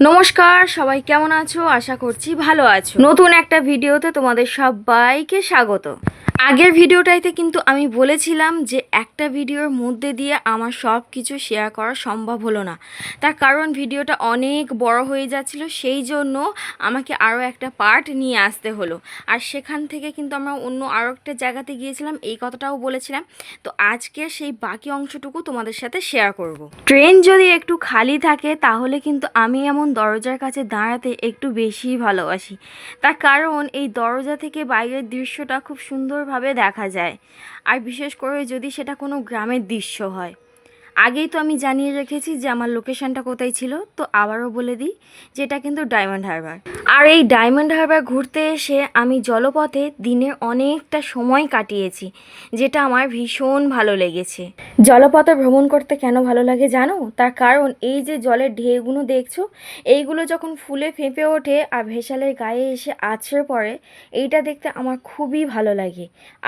নমস্কার, সবাই কেমন আছো? আশা করছি ভালো আছো। নতুন একটা ভিডিওতে তোমাদের সবাইকে স্বাগত। আগের ভিডিওটাইতে কিন্তু আমি বলেছিলাম যে একটা ভিডিওর মধ্যে দিয়ে আমার সব কিছু শেয়ার করা সম্ভব হলো না। তার কারণ ভিডিওটা অনেক বড় হয়ে যাচ্ছিল, সেই জন্য আমাকে আরও একটা পার্ট নিয়ে আসতে হলো। আর সেখান থেকে কিন্তু আমরা অন্য আরও একটা জায়গাতে গিয়েছিলাম, এই কথাটাও বলেছিলাম। তো আজকে সেই বাকি অংশটুকু তোমাদের সাথে শেয়ার করব। ট্রেন যদি একটু খালি থাকে তাহলে কিন্তু আমি এমন দরজার কাছে দাঁড়াতে একটু বেশিই ভালোবাসি। তার কারণ এই দরজা থেকে বাইরের দৃশ্যটা খুব সুন্দরভাবে দেখা যায়, আর বিশেষ করে যদি সেটা কোনো গ্রামের দৃশ্য হয়। আগেই তো আমি জানিয়ে রেখেছি যে আমার লোকেশনটা কোথায় ছিল, তো আবারও বলে দিই যে এটা কিন্তু ডায়মন্ড হারবার। আর এই ডায়মন্ড হারবার ঘুরতে এসে আমি জলপথে দিনের অনেকটা সময় কাটিয়েছি, যেটা আমার ভীষণ ভালো লেগেছে। জলপথে ভ্রমণ করতে কেন ভালো লাগে জানো? তার কারণ এই যে জলের ঢেউগুলো দেখছো, এইগুলো যখন ফুলে ফেঁপে ওঠে আর ভেসেলের গায়ে এসে আছড়ে পড়ে, এইটা দেখতে আমার খুবই ভালো লাগে।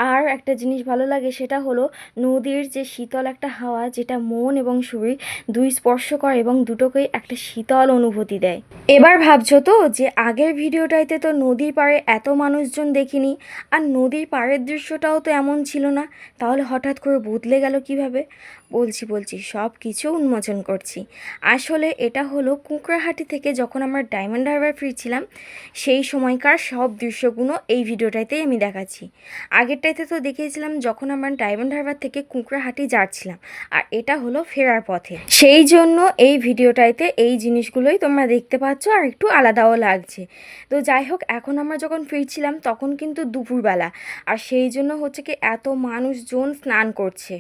আর একটা জিনিস ভালো লাগে, সেটা হলো নদীর যে শীতল একটা হাওয়া, যেটা মন এবং শরীর দুই স্পর্শ করে এবং দুটোকেই একটা শীতল অনুভূতি দেয়। এবার ভাবছো তো যে আগের ভিডিওটাইতে তো নদীর পাড়ে এত মানুষজন দেখিনি, আর নদীর পাড়ের দৃশ্যটাও তো এমন ছিল না, তাহলে হঠাৎ করে বদলে গেল কিভাবে? বলছি সব কিছু উন্মোচন করছি। আসলে এটা হলো কুঁকড়াহাটি থেকে যখন আমরা ডায়মন্ড হারবার ফিরছিলাম, সেই সময়কার সব দৃশ্যগুলো এই ভিডিওটাতেই আমি দেখাচ্ছি। আগেরটাইতে তো দেখিয়েছিলাম যখন আমরা ডায়মন্ড হারবার থেকে কুঁকড়াহাটি যাচ্ছিলাম, আর এটা হলো ফেরার পথে। সেই জন্য এই ভিডিওটাইতে এই জিনিসগুলোই তোমরা দেখতে পাচ্ছ, আর একটু আলাদাও লাগছে। তো যাই হোক, এখন আমরা যখন ফিরছিলাম তখন কিন্তু দুপুরবেলা, আর সেই জন্য হচ্ছে কি এত মানুষজন স্নান করছে।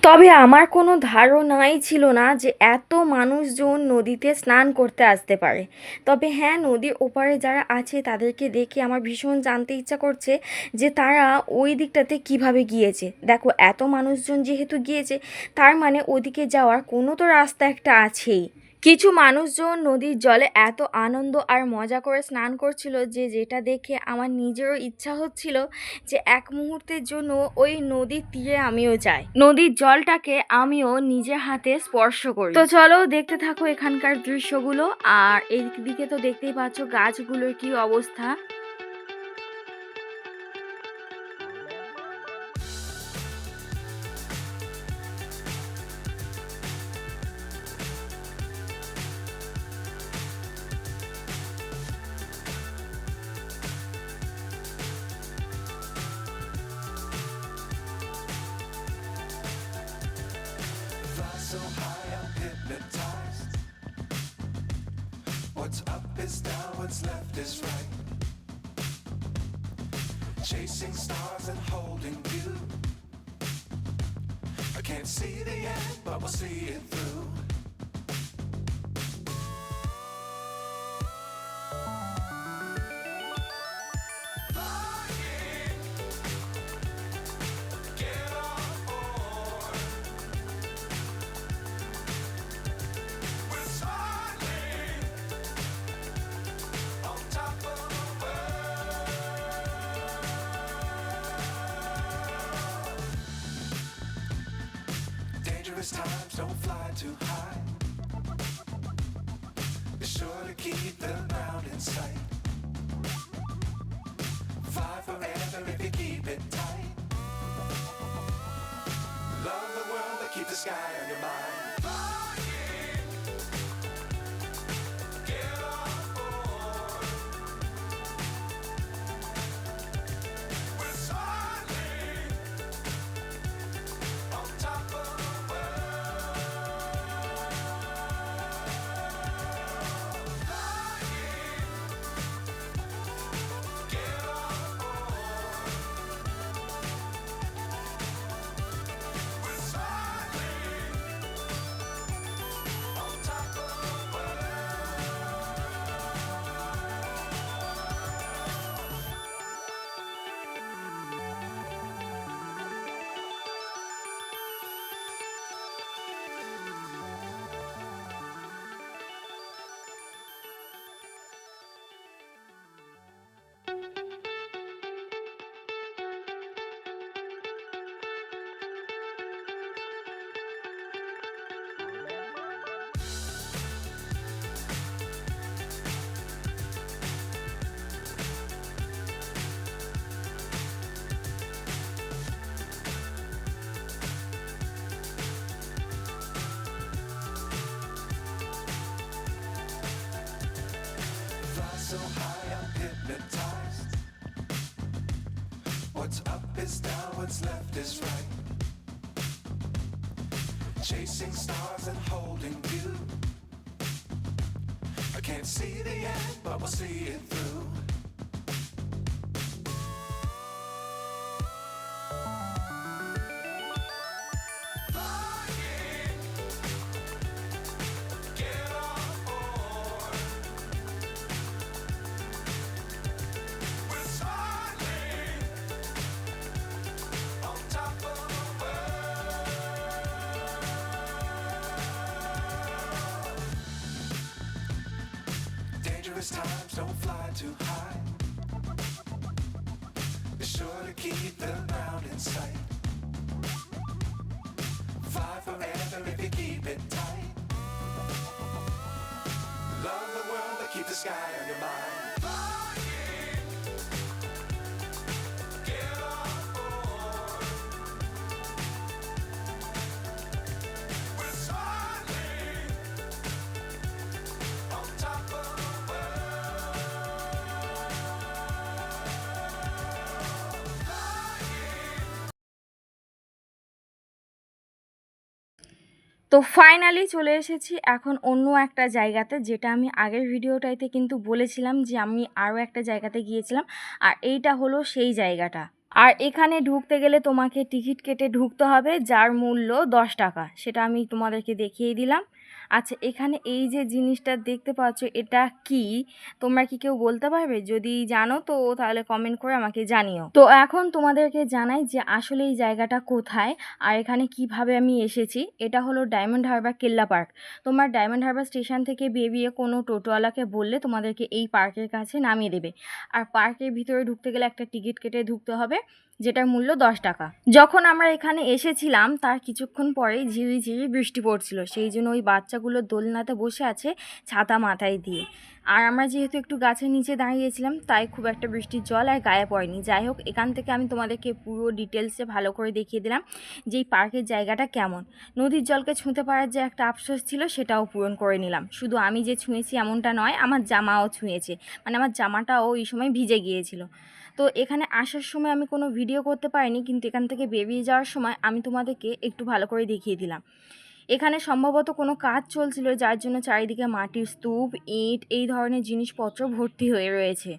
তবে আমার কোনো ধারণাই ছিল না যে এত মানুষজন নদীতে স্নান করতে আসতে পারে। তবে হ্যাঁ, নদীর ওপারে যারা আছে তাদেরকে দেখে আমার ভীষণ জানতে ইচ্ছা করছে যে তারা ওই দিকটাতে কিভাবে গিয়েছে। দেখো, এত মানুষজন যেহেতু গিয়েছে, তার মানে ওদিকে যাওয়ার কোনো তো রাস্তা একটা আছেই। কিছু মানুষজন নদীর জলে এত আনন্দ আর মজা করে স্নান করছিল যে যেটা দেখে আমার নিজেরও ইচ্ছা হচ্ছিল যে এক মুহূর্তের জন্য ওই নদীর তীরে আমিও যাই, নদীর জলটাকে আমিও নিজের হাতে স্পর্শ করি। তো চলো দেখতে থাকো এখানকার দৃশ্যগুলো। আর এইদিকে তো দেখতেই পাচ্ছ গাছগুলোর কি অবস্থা। So high I'm hypnotized. What's up is down, what's left is right. Chasing stars and holding you. I can't see the end, but we'll see it through. Dangerous times, don't fly too high. Be sure to keep the ground in sight. Fly forever if you keep it tight. Love the world, but keep the sky on your mind. chasing stars and holding you. I can't see the end, but we'll see it through. Flying, get on board. We're smiling on top of the world. Dangerous times, don't fly too high. Be sure to keep the ground in sight. Fly forever if you keep it tight. Love the world, but keep the sky on your mind. Flying, get on board. We're smiling on top of the world. তো finally চলে এসেছি এখন অন্য একটা জায়গাতে, যেটা আমি আগের ভিডিওটাইতে কিন্তু বলেছিলাম যে আমি আরও একটা জায়গাতে গিয়েছিলাম, আর এইটা হলো সেই জায়গাটা। আর এখানে ঢুকতে গেলে তোমাকে টিকিট কেটে ঢুকতে হবে, যার মূল্য 10 টাকা। সেটা আমি তোমাদেরকে দেখিয়ে দিলাম। আচ্ছা, এখানে এই যে জিনিসটা দেখতে পাচ্ছ, এটা কি তোমরা কি কেউ বলতে পারবে? যদি জানো তো তাহলে কমেন্ট করে আমাকে জানিও। তো এখন তোমাদেরকে জানাই যে আসলে এই জায়গাটা কোথায় আর এখানে কিভাবে আমি এসেছি। এটা হলো ডায়মন্ড হারবার কেল্লা পার্ক। তোমার ডায়মন্ড হারবার স্টেশন থেকে বেরিয়ে কোনো টোটোওয়ালাকে বললে তোমাদেরকে এই পার্কের কাছে নামিয়ে দেবে। আর পার্কের ভিতরে ঢুকতে গেলে একটা টিকিট কেটে ঢুকতে হবে, যেটার মূল্য 10 টাকা। যখন আমরা এখানে এসেছিলাম তার কিছুক্ষণ পরেই ঝিরিঝিরি বৃষ্টি পড়ছিল, সেই জন্য ওই বাচ্চাগুলো দোলনাতে বসে আছে ছাতা মাথায় দিয়ে। আর আমরা যেহেতু একটু গাছের নিচে দাঁড়িয়েছিলাম তাই খুব একটা বৃষ্টির জল আর গায়ে পড়েনি। যাই হোক, এখান থেকে আমি তোমাদেরকে পুরো ডিটেলসে ভালো করে দেখিয়ে দিলাম যে এই পার্কের জায়গাটা কেমন। নদীর জলকে ছুঁতে পারার যে একটা আফসোস ছিল সেটাও পূরণ করে নিলাম। শুধু আমি যে ছুঁয়েছি এমনটা নয়, আমার জামাও ছুঁয়েছে, মানে আমার জামাটাও ওই সময় ভিজে গিয়েছিল। তো এখানে আসার সময় আমি কোনো ভিডিও করতে পারিনি, কিন্তু এখান থেকে বেরিয়ে যাওয়ার সময় আমি তোমাদেরকে একটু ভালো করে দেখিয়ে দিলাম। এখানে সম্ভবত কোনো কাজ চলছিল, যার জন্য চারিদিকে মাটির স্তূপ, ইট এই ধরনের জিনিসপত্র ভর্তি হয়ে রয়েছে।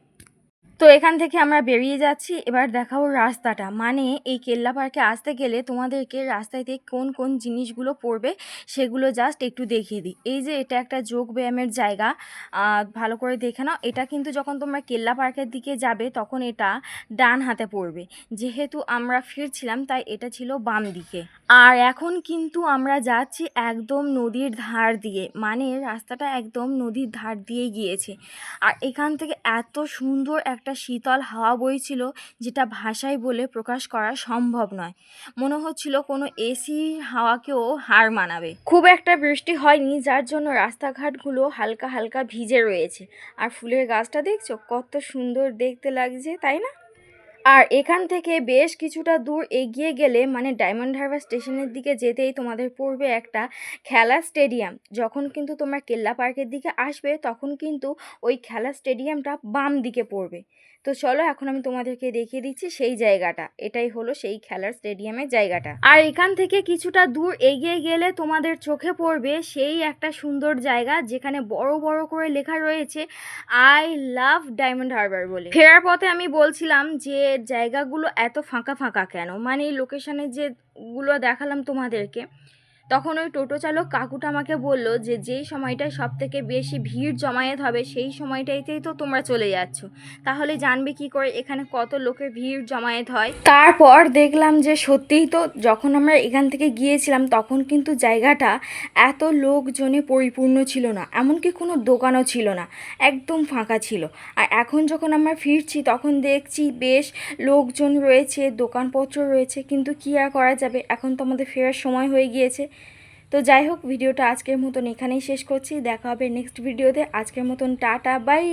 তো এখান থেকে আমরা বেরিয়ে যাচ্ছি। এবার দেখাবো রাস্তাটা, মানে এই কেল্লা পার্কে আসতে গেলে তোমাদেরকে রাস্তাতে কোন কোন জিনিসগুলো পড়বে সেগুলো জাস্ট একটু দেখিয়ে দিই। এই যে এটা একটা যোগ ব্যায়ামের জায়গা, ভালো করে দেখে নাও। এটা কিন্তু যখন তোমরা কেল্লা পার্কের দিকে যাবে তখন এটা ডান হাতে পড়বে, যেহেতু আমরা ফিরছিলাম তাই এটা ছিল বাম দিকে। আর এখন কিন্তু আমরা যাচ্ছি একদম নদীর ধার দিয়ে, মানে রাস্তাটা একদম নদীর ধার দিয়ে গিয়েছে। আর এখান থেকে এত সুন্দর একটা শীতল হাওয়া বইছিল, যেটা ভাষায় বলে প্রকাশ করা সম্ভব নয়। মনে হচ্ছিল কোনো এসি হাওয়াকেও হার মানাবে। খুব একটা বৃষ্টি হয়নি, যার জন্য রাস্তাঘাটগুলো হালকা হালকা ভিজে রয়েছে। আর ফুলের গাছটা দেখছো কত সুন্দর দেখতে লাগছে, তাই না? আর এখান থেকে বেশ কিছুটা দূর এগিয়ে গেলে, মানে ডায়মন্ড হারবার স্টেশনের দিকে যেতেই তোমাদের পড়বে একটা খেলার স্টেডিয়াম। যখন কিন্তু তোমরা কেল্লা পার্কের দিকে আসবে তখন কিন্তু ওই খেলার স্টেডিয়ামটা বাম দিকে পড়বে। তো চলো এখন আমি তোমাদেরকে দেখিয়ে দিচ্ছি সেই জায়গাটা। এটাই হলো সেই খেলার স্টেডিয়ামের জায়গাটা। আর এখান থেকে কিছুটা দূর এগিয়ে গেলে তোমাদের চোখে পড়বে সেই একটা সুন্দর জায়গা, যেখানে বড় বড় করে লেখা রয়েছে আই লাভ ডায়মন্ড হারবার বলে। ফেরার পথে আমি বলছিলাম যে জায়গাগুলো এত ফাঁকা ফাঁকা কেন, মানে এই লোকেশনে যেগুলো দেখালাম তোমাদেরকে, তখন ওই টোটো চালক কাকুটা আমাকে বলল যে যেই সময়টায় সব থেকে বেশি ভিড় জমায়েত হবে সেই সময়টাইতেই তো তোমরা চলে যাচ্ছ, তাহলে জানবে কি করে এখানে কত লোকের ভিড় জমায়েত হয়। তারপর দেখলাম যে সত্যিই তো, যখন আমরা এখান থেকে গিয়েছিলাম তখন কিন্তু জায়গাটা এত লোকজনে পরিপূর্ণ ছিল না, এমনকি কোনো দোকানও ছিল না, একদম ফাঁকা ছিল। আর এখন যখন আমরা ফিরছি তখন দেখছি বেশ লোকজন রয়েছে, দোকানপত্র রয়েছে, কিন্তু কী আর করা যাবে, এখন তো আমাদের ফেরার সময় হয়ে গিয়েছে। তো যাই হোক, ভিডিওটা আজকের মতন এখানেই শেষ করছি। দেখা হবে নেক্সট ভিডিওতে। আজকের মতন টাটা, বাই।